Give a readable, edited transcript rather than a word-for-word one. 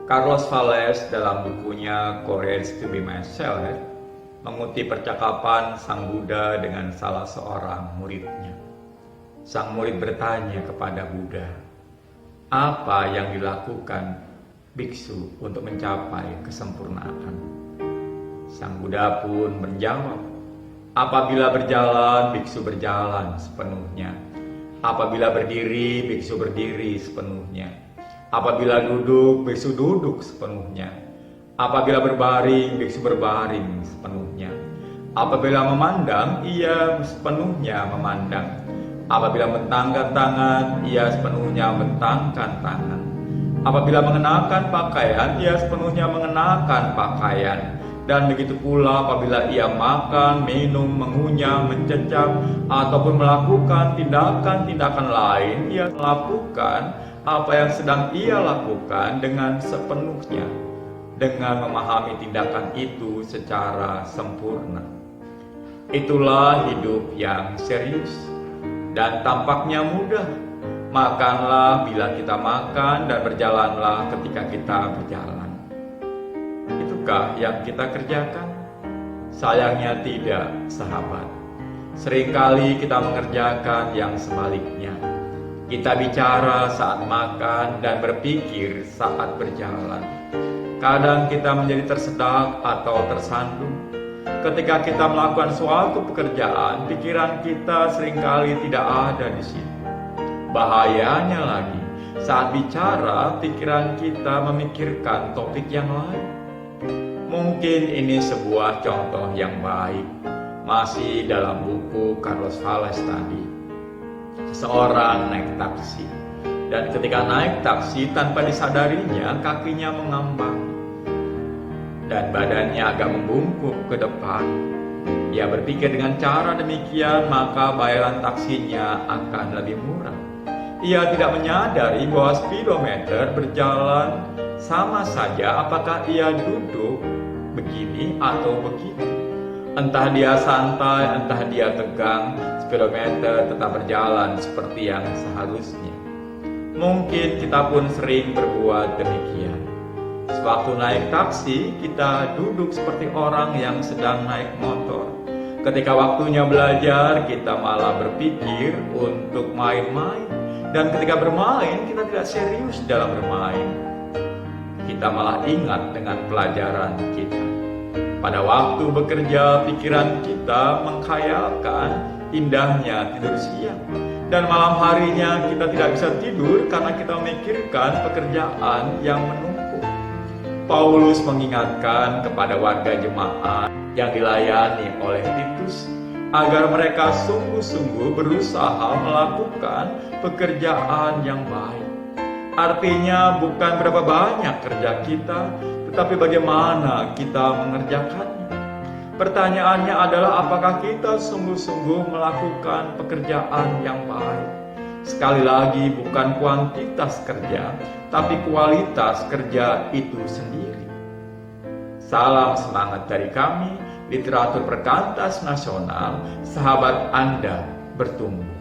Carlos Valles dalam bukunya Courage to be Myself mengutip percakapan Sang Buddha dengan salah seorang muridnya. Sang murid bertanya kepada Buddha, apa yang dilakukan biksu untuk mencapai kesempurnaan? Sang Buddha pun menjawab, apabila berjalan, biksu berjalan sepenuhnya. Apabila berdiri, biksu berdiri sepenuhnya. Apabila duduk, biksu duduk sepenuhnya. Apabila berbaring, biksu berbaring sepenuhnya. Apabila memandang, ia sepenuhnya memandang. Apabila mentangkan tangan, ia sepenuhnya mentangkan tangan. Apabila mengenakan pakaian, ia sepenuhnya mengenakan pakaian. Dan begitu pula apabila ia makan, minum, mengunyah, mencecap, ataupun melakukan tindakan-tindakan lain, ia melakukan apa yang sedang ia lakukan dengan sepenuhnya, dengan memahami tindakan itu secara sempurna. Itulah hidup yang serius dan tampaknya mudah. Makanlah bila kita makan dan berjalanlah ketika kita berjalan. Itukah yang kita kerjakan? Sayangnya tidak, sahabat. Seringkali kita mengerjakan yang sebaliknya. Kita bicara saat makan dan berpikir saat berjalan. Kadang kita menjadi tersedak atau tersandung. Ketika kita melakukan suatu pekerjaan, pikiran kita seringkali tidak ada di situ. Bahayanya lagi, saat bicara, pikiran kita memikirkan topik yang lain. Mungkin ini sebuah contoh yang baik, masih dalam buku Carlos Valles tadi. Seseorang naik taksi, dan ketika naik taksi tanpa disadarinya kakinya mengambang dan badannya agak membungkuk ke depan. Ia berpikir dengan cara demikian maka bayaran taksinya akan lebih murah. Ia tidak menyadari bahwa speedometer berjalan sama saja apakah ia duduk begini atau begitu. Entah dia santai, entah dia tegang, speedometer tetap berjalan seperti yang seharusnya. Mungkin kita pun sering berbuat demikian. Sewaktu naik taksi, kita duduk seperti orang yang sedang naik motor. Ketika waktunya belajar, kita malah berpikir untuk main-main. Dan ketika bermain, kita tidak serius dalam bermain. Kita malah ingat dengan pelajaran kita. Pada waktu bekerja, pikiran kita menghayalkan indahnya tidur siang. Dan malam harinya kita tidak bisa tidur karena kita memikirkan pekerjaan yang menumpuk. Paulus mengingatkan kepada warga jemaat yang dilayani oleh Titus agar mereka sungguh-sungguh berusaha melakukan pekerjaan yang baik. Artinya bukan berapa banyak kerja kita, tetapi bagaimana kita mengerjakannya. Pertanyaannya adalah apakah kita sungguh-sungguh melakukan pekerjaan yang baik. Sekali lagi bukan kuantitas kerja, tapi kualitas kerja itu sendiri. Salam semangat dari kami, Literatur Perkantas Nasional, sahabat Anda bertumbuh.